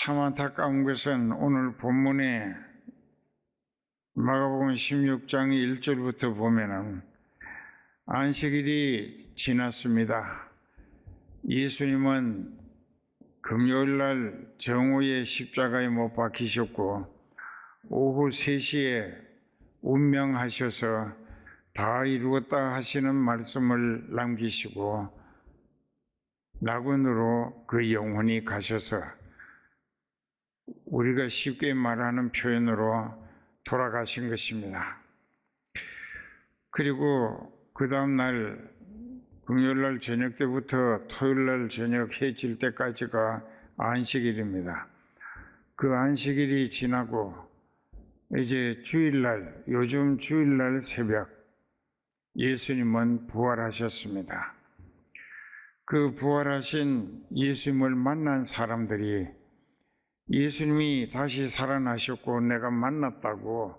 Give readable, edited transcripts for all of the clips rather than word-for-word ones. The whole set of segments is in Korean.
참 안타까운 것은 오늘 본문에 마가복음 16장 1절부터 보면은 안식일이 지났습니다. 예수님은 금요일날 정오에 십자가에 못 박히셨고 오후 3시에 운명하셔서 다 이루었다 하시는 말씀을 남기시고 낙원으로 그 영혼이 가셔서 우리가 쉽게 말하는 표현으로 돌아가신 것입니다. 그리고 그 다음날 금요일날 저녁 때부터 토요일날 저녁 해질 때까지가 안식일입니다. 그 안식일이 지나고 이제 주일날, 요즘 주일날 새벽 예수님은 부활하셨습니다. 그 부활하신 예수님을 만난 사람들이 예수님이 다시 살아나셨고 내가 만났다고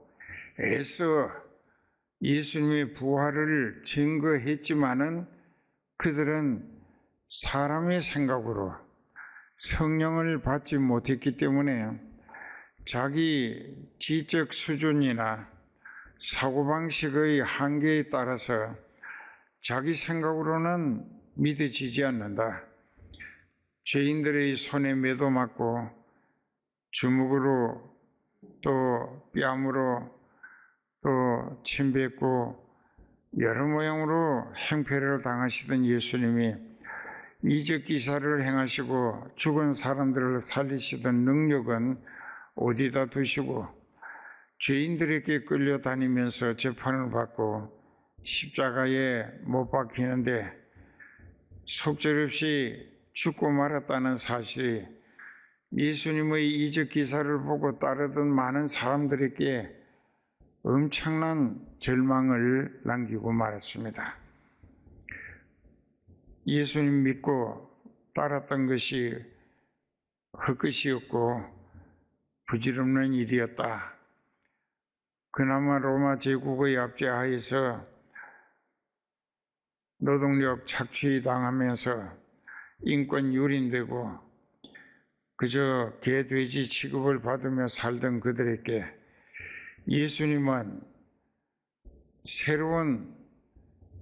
애써 예수님의 부활을 증거했지만은 그들은 사람의 생각으로 성령을 받지 못했기 때문에 자기 지적 수준이나 사고방식의 한계에 따라서 자기 생각으로는 믿어지지 않는다. 죄인들의 손에 매도맞고 주먹으로 또 뺨으로 또 침뱉고 여러 모양으로 행패를 당하시던 예수님이 이적 기사를 행하시고 죽은 사람들을 살리시던 능력은 어디다 두시고 죄인들에게 끌려다니면서 재판을 받고 십자가에 못 박히는데 속절없이 죽고 말았다는 사실이 예수님의 이적 기사를 보고 따르던 많은 사람들에게 엄청난 절망을 남기고 말았습니다. 예수님 믿고 따랐던 것이 헛것이었고 부질없는 일이었다. 그나마 로마 제국의 압제하에서 노동력 착취당하면서 인권 유린되고 그저 개, 돼지 취급을 받으며 살던 그들에게 예수님은 새로운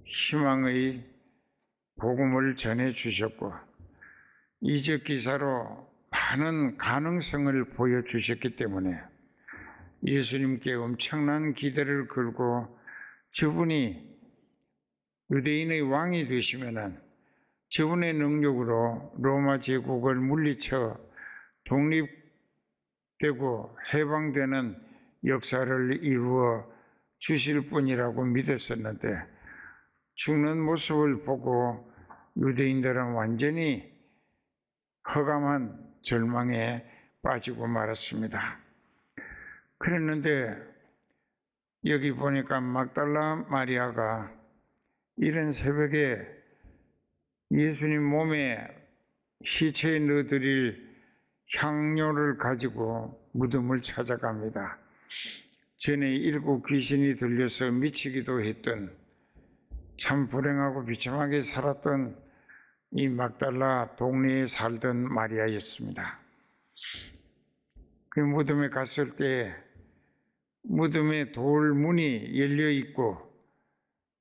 희망의 복음을 전해주셨고 이적 기사로 많은 가능성을 보여주셨기 때문에 예수님께 엄청난 기대를 걸고 저분이 유대인의 왕이 되시면은 저분의 능력으로 로마 제국을 물리쳐 독립되고 해방되는 역사를 이루어 주실 분이라고 믿었었는데 죽는 모습을 보고 유대인들은 완전히 허감한 절망에 빠지고 말았습니다. 그랬는데 여기 보니까 막달라 마리아가 이른 새벽에 예수님 몸에 시체에 넣어드릴 향료를 가지고 무덤을 찾아갑니다. 전에 7 귀신이 들려서 미치기도 했던 참 불행하고 비참하게 살았던 이 막달라 동네에 살던 마리아였습니다. 그 무덤에 갔을 때 무덤에 돌 문이 열려 있고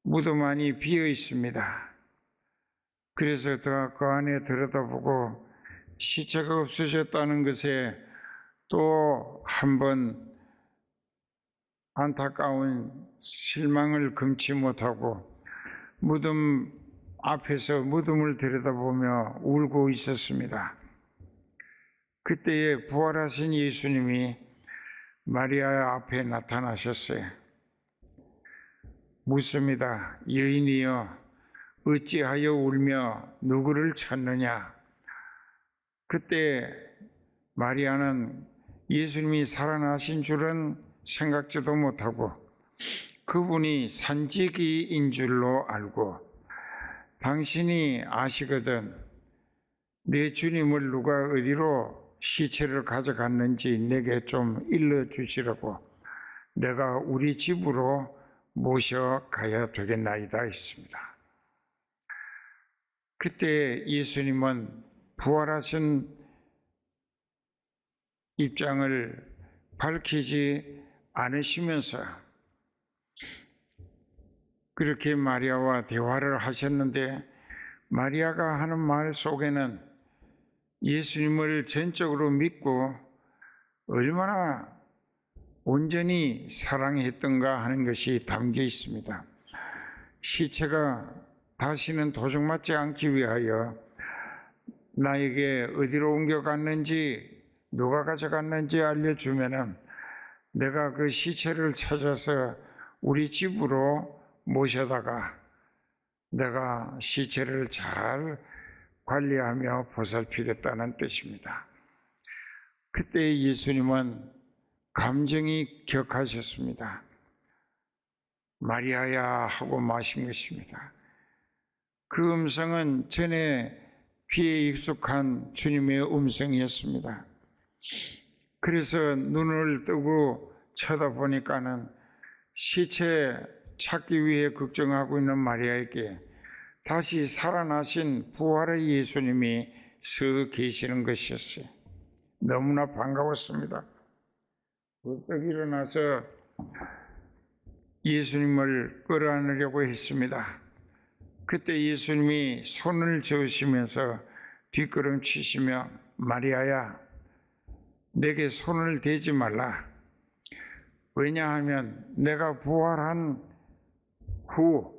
무덤 안이 비어 있습니다. 그래서 그 안에 들여다보고 시체가 없어졌다는 것에 또 한 번 안타까운 실망을 금치 못하고 무덤 앞에서 무덤을 들여다보며 울고 있었습니다. 그때에 부활하신 예수님이 마리아 앞에 나타나셨어요. 묻습니다. 여인이여 어찌하여 울며 누구를 찾느냐? 그때 마리아는 예수님이 살아나신 줄은 생각지도 못하고 그분이 산지기인 줄로 알고 당신이 아시거든 내 주님을 누가 어디로 시체를 가져갔는지 내게 좀 일러주시라고 내가 우리 집으로 모셔가야 되겠나이다 했습니다. 그때 예수님은 부활하신 입장을 밝히지 않으시면서 그렇게 마리아와 대화를 하셨는데, 마리아가 하는 말 속에는 예수님을 전적으로 믿고 얼마나 온전히 사랑했던가 하는 것이 담겨 있습니다. 시체가 다시는 도적맞지 않기 위하여 나에게 어디로 옮겨갔는지, 누가 가져갔는지 알려주면은 내가 그 시체를 찾아서 우리 집으로 모셔다가 내가 시체를 잘 관리하며 보살피겠다는 뜻입니다. 그때 예수님은 감정이 격하셨습니다. 마리아야 하고 마신 것입니다. 그 음성은 전에 귀에 익숙한 주님의 음성이었습니다. 그래서 눈을 뜨고 쳐다보니까는 시체 찾기 위해 걱정하고 있는 마리아에게 다시 살아나신 부활의 예수님이 서 계시는 것이었어요. 너무나 반가웠습니다. 벌떡 일어나서 예수님을 끌어안으려고 했습니다. 그때 예수님이 손을 저으시면서 뒷걸음치시며 마리아야, 내게 손을 대지 말라. 왜냐하면 내가 부활한 후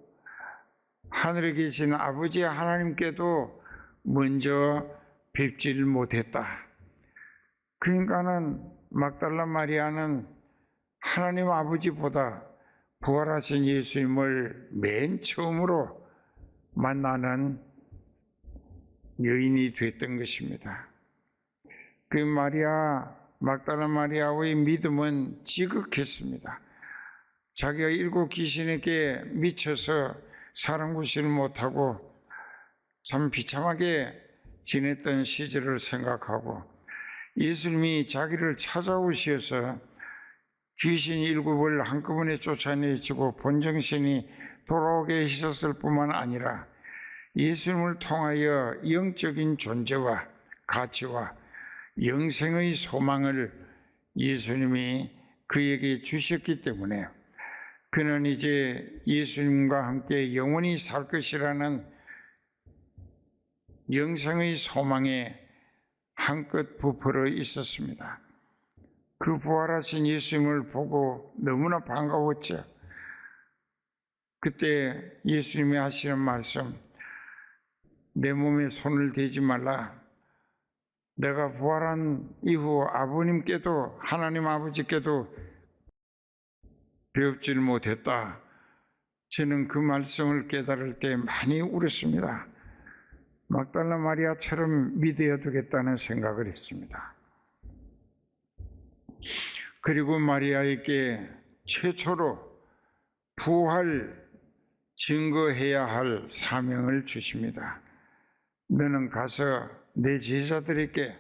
하늘에 계신 아버지 하나님께도 먼저 뵙지를 못했다. 그러니까는 막달라 마리아는 하나님 아버지보다 부활하신 예수님을 맨 처음으로 만나는 여인이 됐던 것입니다. 그 막달라 마리아의 믿음은 지극했습니다. 자기가 일곱 귀신에게 미쳐서 사람 구실을 못하고 참 비참하게 지냈던 시절을 생각하고 예수님이 자기를 찾아오셔서 귀신 일곱을 한꺼번에 쫓아내시고 본정신이 돌아오게 하셨을 뿐만 아니라 예수님을 통하여 영적인 존재와 가치와 영생의 소망을 예수님이 그에게 주셨기 때문에 그는 이제 예수님과 함께 영원히 살 것이라는 영생의 소망에 한껏 부풀어 있었습니다. 그 부활하신 예수님을 보고 너무나 반가웠죠. 그때 예수님이 하시는 말씀, 내 몸에 손을 대지 말라. 내가 부활한 이후 아버님께도 하나님 아버지께도 배웁지를 못했다. 저는 그 말씀을 깨달을 때 많이 울었습니다. 막달라 마리아처럼 믿어야 되겠다는 생각을 했습니다. 그리고 마리아에게 최초로 부활 증거해야 할 사명을 주십니다. 너는 가서 내 제자들에게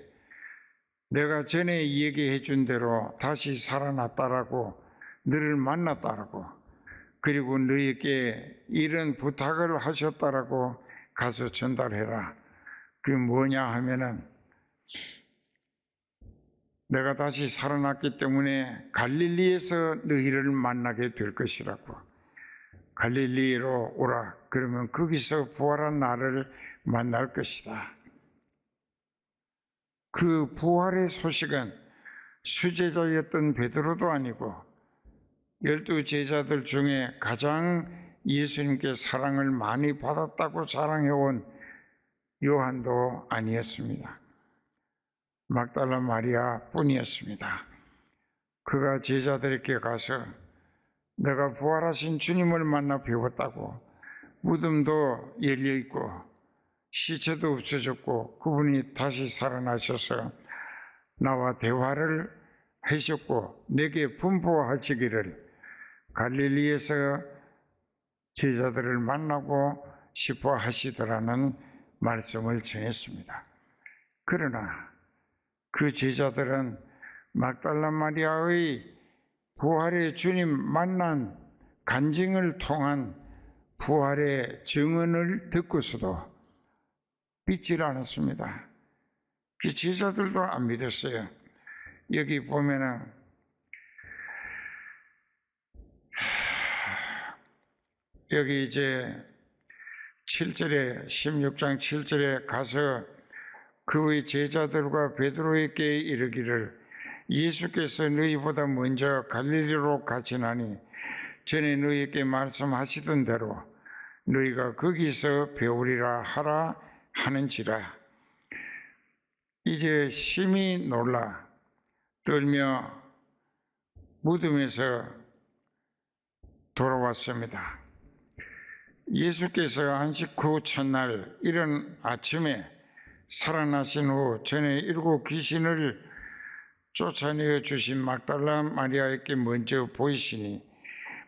내가 전에 얘기해 준 대로 다시 살아났다라고, 너를 만났다라고, 그리고 너에게 이런 부탁을 하셨다라고 가서 전달해라. 그게 뭐냐 하면은 내가 다시 살아났기 때문에 갈릴리에서 너희를 만나게 될 것이라고. 갈릴리로 오라. 그러면 거기서 부활한 나를 만날 것이다. 그 부활의 소식은 수제자였던 베드로도 아니고 12 제자들 중에 가장 예수님께 사랑을 많이 받았다고 자랑해온 요한도 아니었습니다. 막달라 마리아 뿐이었습니다. 그가 제자들에게 가서 내가 부활하신 주님을 만나 배웠다고, 무덤도 열려있고 시체도 없어졌고 그분이 다시 살아나셔서 나와 대화를 하셨고 내게 분포하시기를 갈릴리에서 제자들을 만나고 싶어 하시더라는 말씀을 전했습니다. 그러나 그 제자들은 막달라 마리아의 부활의 주님 만난 간증을 통한 부활의 증언을 듣고서도 믿질 않았습니다. 그 제자들도 안 믿었어요. 여기 보면은 여기 이제 7절에 16장 7절에 가서 그의 제자들과 베드로에게 이르기를 예수께서 너희보다 먼저 갈릴리로 가시나니 전에 너희에게 말씀하시던 대로 너희가 거기서 배우리라 하라 하는지라. 이제 심히 놀라 떨며 무덤에서 돌아왔습니다. 예수께서 안식 후 첫날 이른 아침에 살아나신 후 전에 7 귀신을 쫓아내어 주신 막달라 마리아에게 먼저 보이시니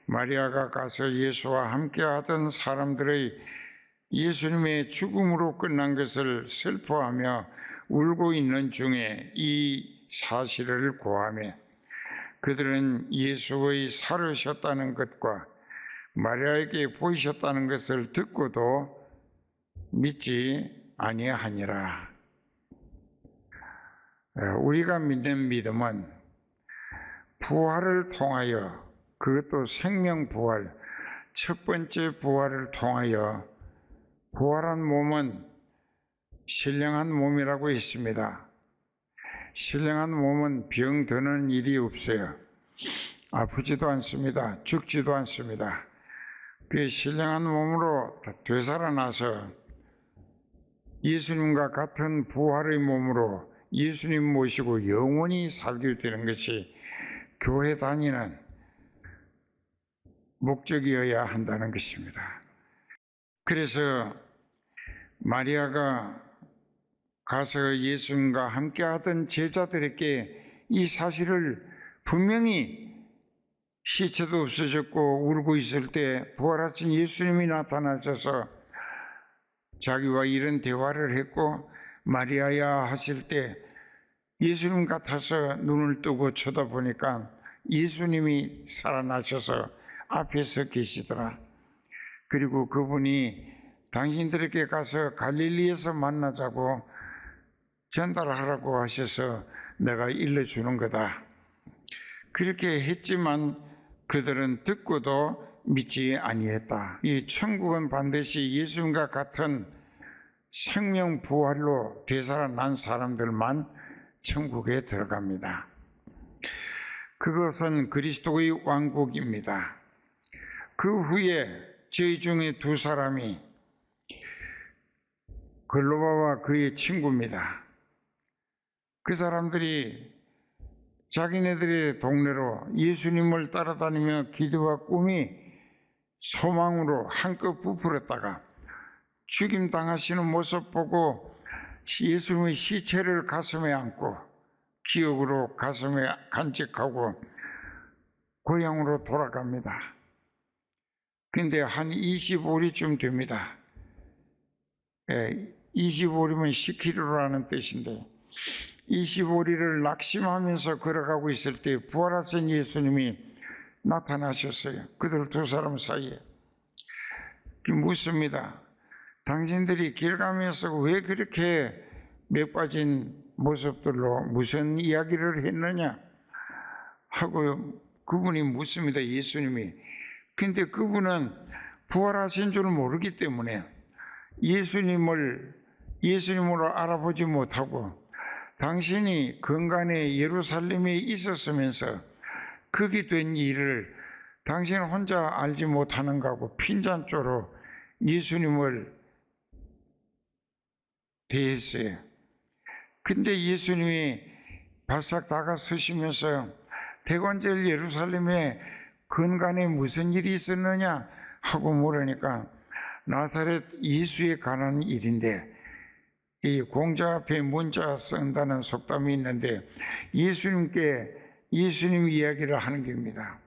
마리아가 가서 예수와 함께 하던 사람들의 예수님의 죽음으로 끝난 것을 슬퍼하며 울고 있는 중에 이 사실을 고하며 그들은 예수의 살으셨다는 것과 마리아에게 보이셨다는 것을 듣고도 믿지 아니하니라. 우리가 믿는 믿음은 부활을 통하여, 그것도 생명 부활, 첫 번째 부활을 통하여 부활한 몸은 신령한 몸이라고 했습니다. 신령한 몸은 병드는 일이 없어요. 아프지도 않습니다. 죽지도 않습니다. 그 신령한 몸으로 되살아나서 예수님과 같은 부활의 몸으로 예수님 모시고 영원히 살게 되는 것이 교회 다니는 목적이어야 한다는 것입니다. 그래서 마리아가 가서 예수님과 함께 하던 제자들에게 이 사실을 분명히 시체도 없어졌고 울고 있을 때 부활하신 예수님이 나타나셔서 자기와 이런 대화를 했고 마리아야 하실 때 예수님 같아서 눈을 뜨고 쳐다보니까 예수님이 살아나셔서 앞에 서 계시더라. 그리고 그분이 당신들에게 가서 갈릴리에서 만나자고 전달하라고 하셔서 내가 일러주는 거다. 그렇게 했지만 그들은 듣고도 믿지 아니했다. 이 천국은 반드시 예수님과 같은 생명 부활로 되살아난 사람들만 천국에 들어갑니다. 그것은 그리스도의 왕국입니다. 그 후에 저희 중에 2 사람이 글로바와 그의 친구입니다. 그 사람들이 자기네들의 동네로 예수님을 따라다니며 기도와 꿈이 소망으로 한껏 부풀었다가 죽임당하시는 모습 보고 예수님의 시체를 가슴에 안고 기억으로 가슴에 간직하고 고향으로 돌아갑니다. 근데 한 25리쯤 됩니다. 25리면 10km라는 뜻인데 25리를 낙심하면서 걸어가고 있을 때 부활하신 예수님이 나타나셨어요. 그들 2 사람 사이에. 묻습니다. 당신들이 길 가면서 왜 그렇게 맥 빠진 모습들로 무슨 이야기를 했느냐 하고 그분이 묻습니다. 예수님이. 근데 그분은 부활하신 줄 모르기 때문에 예수님으로 알아보지 못하고 당신이 건간에 예루살렘에 있었으면서 거기 된 일을 당신 혼자 알지 못하는 거하고 핀잔조로 예수님을 대했어요. 근데 예수님이 바싹 다가서시면서 대관절 예루살렘에 건간에 무슨 일이 있었느냐 하고 물으니까 나사렛 예수에 관한 일인데 이 공자 앞에 문자 쓴다는 속담이 있는데 예수님 이야기를 하는 겁니다.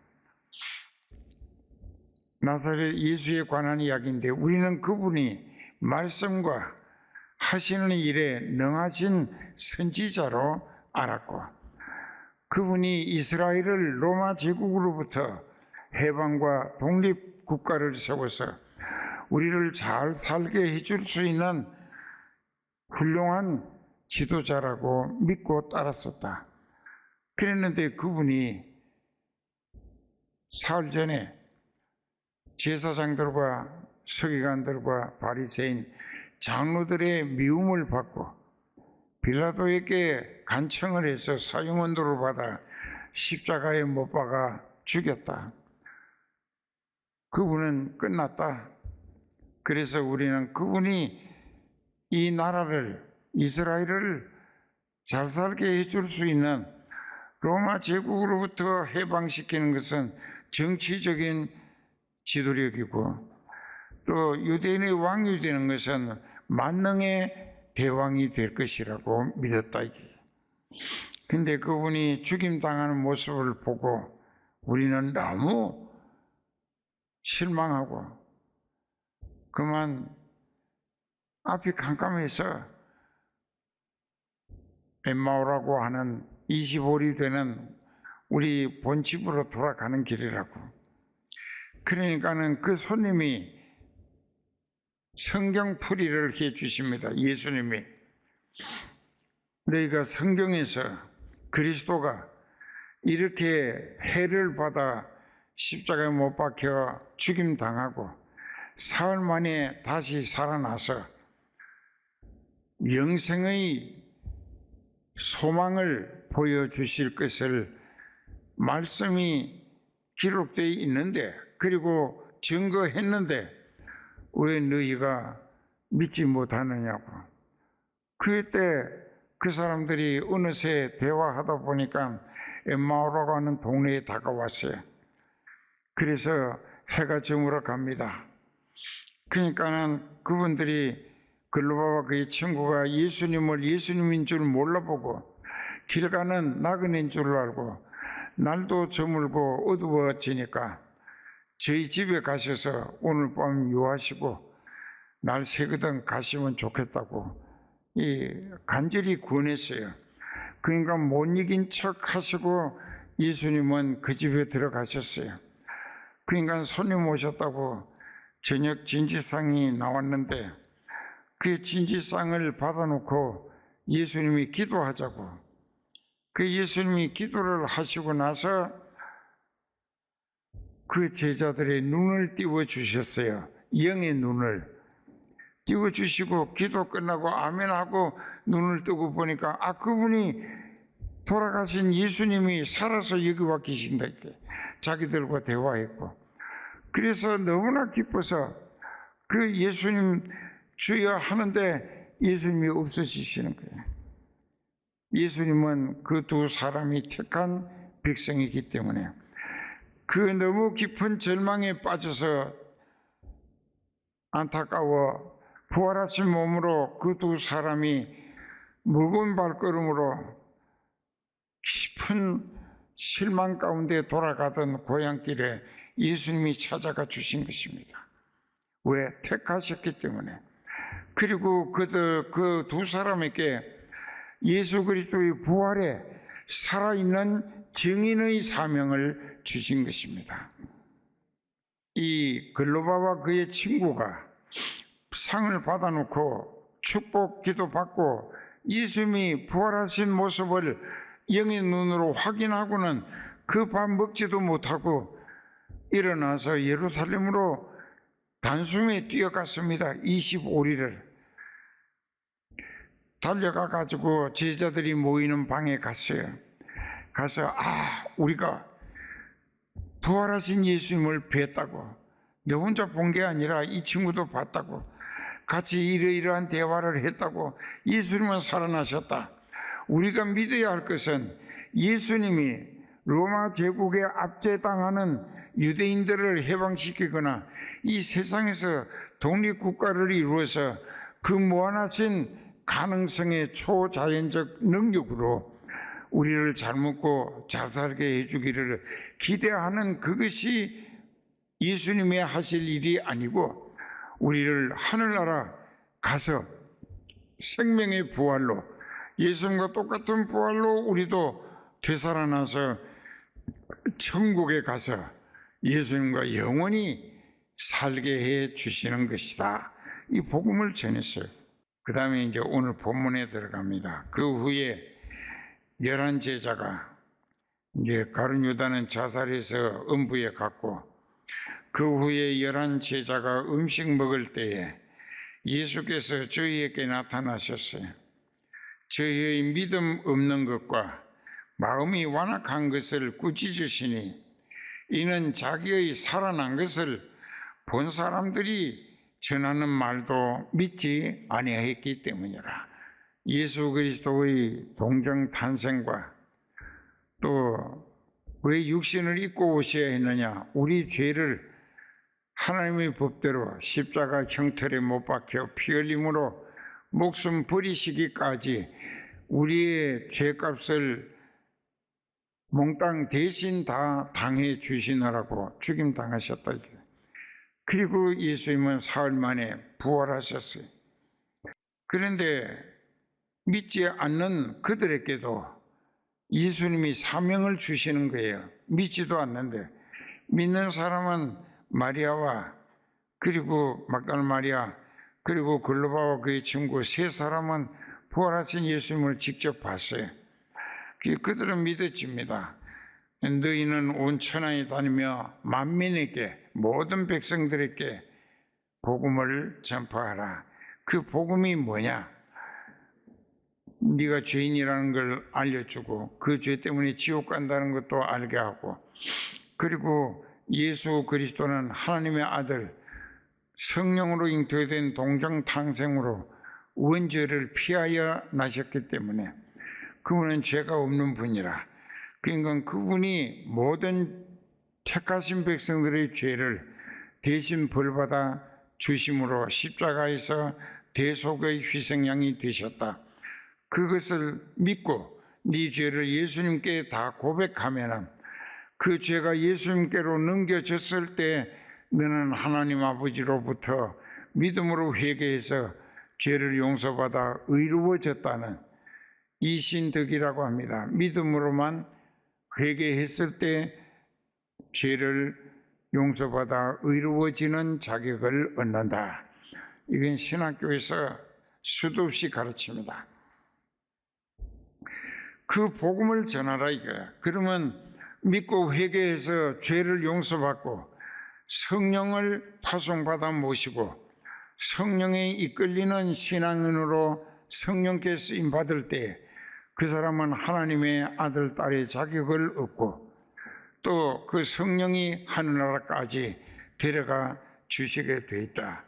나사렛 예수에 관한 이야기인데 우리는 그분이 말씀과 하시는 일에 능하신 선지자로 알았고 그분이 이스라엘을 로마 제국으로부터 해방과 독립국가를 세워서 우리를 잘 살게 해줄 수 있는 훌륭한 지도자라고 믿고 따랐었다. 그랬는데 그분이 사흘 전에 제사장들과 서기관들과 바리새인 장로들의 미움을 받고 빌라도에게 간청을 해서 사형언도를 받아 십자가에 못 박아 죽였다. 그분은 끝났다. 그래서 우리는 그분이 이 나라를, 이스라엘을 잘 살게 해줄 수 있는 로마 제국으로부터 해방시키는 것은 정치적인 지도력이고, 또 유대인의 왕이 되는 것은 만능의 대왕이 될 것이라고 믿었다. 근데 그분이 죽임당하는 모습을 보고 우리는 너무 실망하고 그만 앞이 깜깜해서 엠마오라고 하는 25리 되는 우리 본집으로 돌아가는 길이라고. 그러니까는 그 손님이 성경 풀이를 해 주십니다. 예수님이. 너희가 성경에서 그리스도가 이렇게 해를 받아 십자가에 못 박혀 죽임당하고 사흘 만에 다시 살아나서 영생의 소망을 보여주실 것을 말씀이 기록되어 있는데, 그리고 증거했는데 왜 너희가 믿지 못하느냐고. 그때 그 사람들이 어느새 대화하다 보니까 엠마오라고 하는 동네에 다가왔어요. 그래서 해가 저물어 갑니다. 그러니까는 그분들이 글로바와 그의 친구가 예수님을 예수님인 줄 몰라보고 길 가는 나그네인 줄 알고 날도 저물고 어두워지니까 저희 집에 가셔서 오늘 밤 유하시고 날 새거든 가시면 좋겠다고 간절히 권했어요. 그러니까 못 이긴 척 하시고 예수님은 그 집에 들어가셨어요. 그러니까 손님 오셨다고 저녁 진지상이 나왔는데 그 진지상을 받아놓고 예수님이 기도하자고. 그 예수님이 기도를 하시고 나서 그 제자들의 눈을 띄워주셨어요. 영의 눈을 띄워주시고 기도 끝나고 아멘하고 눈을 뜨고 보니까 그분이 돌아가신 예수님이 살아서 여기 와 계신다. 이렇게 자기들과 대화했고, 그래서 너무나 기뻐서 그 예수님 주여 하는데 예수님이 없어지시는 거예요. 예수님은 그 두 사람이 택한 백성이기 때문에 그 너무 깊은 절망에 빠져서 안타까워 부활하신 몸으로 그 두 사람이 무거운 발걸음으로 깊은 실망 가운데 돌아가던 고향길에 예수님이 찾아가 주신 것입니다. 왜? 택하셨기 때문에. 그리고 그 두 사람에게 예수 그리스도의 부활에 살아있는 증인의 사명을 주신 것입니다. 이 글로바와 그의 친구가 상을 받아놓고 축복 기도 받고 예수님이 부활하신 모습을 영의 눈으로 확인하고는 그 밥 먹지도 못하고 일어나서 예루살렘으로 단숨에 뛰어갔습니다. 25리를 달려가 가지고 제자들이 모이는 방에 갔어요. 가서 우리가 부활하신 예수님을 뵀다고. 너 혼자 본 게 아니라 이 친구도 봤다고. 같이 이러이러한 대화를 했다고. 예수님은 살아나셨다. 우리가 믿어야 할 것은 예수님이 로마 제국에 압제당하는 유대인들을 해방시키거나 이 세상에서 독립국가를 이루어서 그 무한하신 가능성의 초자연적 능력으로 우리를 잘 먹고 잘 살게 해주기를 기대하는 그것이 예수님의 하실 일이 아니고, 우리를 하늘나라 가서 생명의 부활로, 예수님과 똑같은 부활로 우리도 되살아나서 천국에 가서 예수님과 영원히 살게 해 주시는 것이다. 이 복음을 전했어요. 그 다음에 이제 오늘 본문에 들어갑니다. 그 후에 11 제자가 이제 가룟 유다는 자살해서 음부에 갔고, 그 후에 11 제자가 음식 먹을 때에 예수께서 저희에게 나타나셨어요. 저희의 믿음 없는 것과 마음이 완악한 것을 꾸짖으시니, 이는 자기의 살아난 것을 본 사람들이 전하는 말도 믿지 아니하였기 때문이라. 예수 그리스도의 동정 탄생과 또 왜 육신을 입고 오셔야 했느냐? 우리 죄를 하나님의 법대로 십자가 형틀에 못 박혀 피 흘림으로 목숨 버리시기까지 우리의 죄값을 몽땅 대신 다 당해 주시느라고 죽임 당하셨다. 그리고 예수님은 사흘 만에 부활하셨어요. 그런데 믿지 않는 그들에게도 예수님이 사명을 주시는 거예요. 믿지도 않는데. 믿는 사람은 마리아와 그리고 막달라 마리아 그리고 글로바와 그의 친구 세 사람은 부활하신 예수님을 직접 봤어요. 그들은 믿어집니다. 너희는 온 천하에 다니며 만민에게 모든 백성들에게 복음을 전파하라. 그 복음이 뭐냐? 네가 죄인이라는 걸 알려주고 그 죄 때문에 지옥 간다는 것도 알게 하고, 그리고 예수 그리스도는 하나님의 아들, 성령으로 잉태된 동정탄생으로 원죄를 피하여 나셨기 때문에 그분은 죄가 없는 분이라. 그러니까 그분이 모든 택하신 백성들의 죄를 대신 벌받아 주심으로 십자가에서 대속의 희생양이 되셨다. 그것을 믿고 네 죄를 예수님께 다 고백하면 그 죄가 예수님께로 넘겨졌을 때 너는 하나님 아버지로부터 믿음으로 회개해서 죄를 용서받아 의로워졌다는 이 신덕이라고 합니다. 믿음으로만 회개했을 때 죄를 용서받아 의로워지는 자격을 얻는다. 이건 신학교에서 수도 없이 가르칩니다. 그 복음을 전하라 이거야. 그러면 믿고 회개해서 죄를 용서받고 성령을 파송받아 모시고 성령에 이끌리는 신앙인으로 성령께 쓰임받을 때 그 사람은 하나님의 아들, 딸의 자격을 얻고 또 그 성령이 하늘나라까지 데려가 주시게 돼 있다.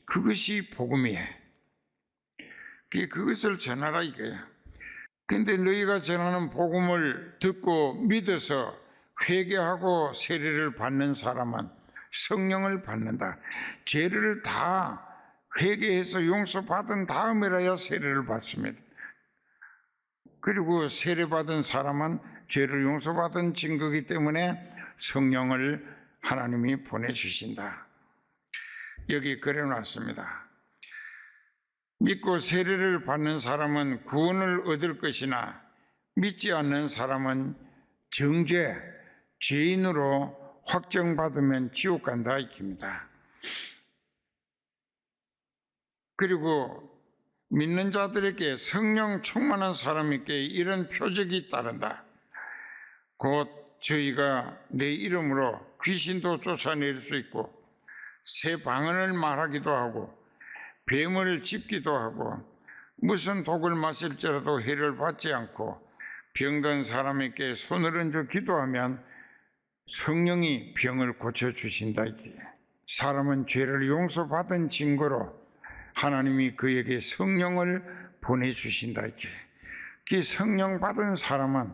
그것이 복음이에요. 그것을 전하라 이거야. 근데 너희가 전하는 복음을 듣고 믿어서 회개하고 세례를 받는 사람은 성령을 받는다. 죄를 다 회개해서 용서받은 다음에라야 세례를 받습니다. 그리고 세례받은 사람은 죄를 용서받은 증거이기 때문에 성령을 하나님이 보내주신다. 여기 그려놨습니다. 믿고 세례를 받는 사람은 구원을 얻을 것이나 믿지 않는 사람은 정죄, 죄인으로 확정받으면 지옥 간다 이깁니다. 그리고 믿는 자들에게 성령 충만한 사람에게 이런 표적이 따른다. 곧 저희가 내 이름으로 귀신도 쫓아낼 수 있고 새 방언을 말하기도 하고 뱀을 짚기도 하고 무슨 독을 마실지라도 해를 받지 않고 병든 사람에게 손을 얹어 기도하면 성령이 병을 고쳐주신다. 사람은 죄를 용서받은 증거로 하나님이 그에게 성령을 보내주신다. 그 성령 받은 사람은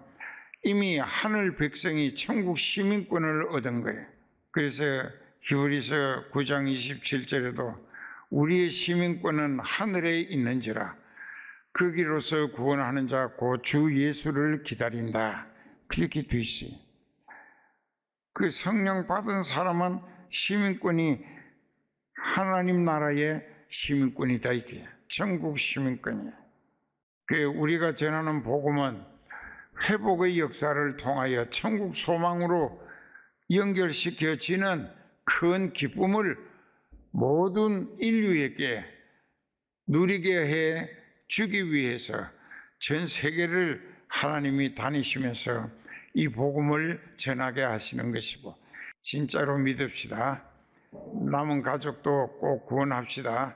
이미 하늘 백성이 천국 시민권을 얻은 거예요. 그래서 히브리서 9장 27절에도 우리의 시민권은 하늘에 있는지라 거기로서 구원하는 자 곧 주 예수를 기다린다. 그렇게 돼 있어요. 그 성령 받은 사람은 시민권이 하나님 나라의 시민권이다. 이게 천국 시민권이에요. 우리가 전하는 복음은 회복의 역사를 통하여 천국 소망으로 연결시켜지는 큰 기쁨을 모든 인류에게 누리게 해 주기 위해서 전 세계를 하나님이 다니시면서 이 복음을 전하게 하시는 것이고, 진짜로 믿읍시다. 남은 가족도 꼭 구원합시다.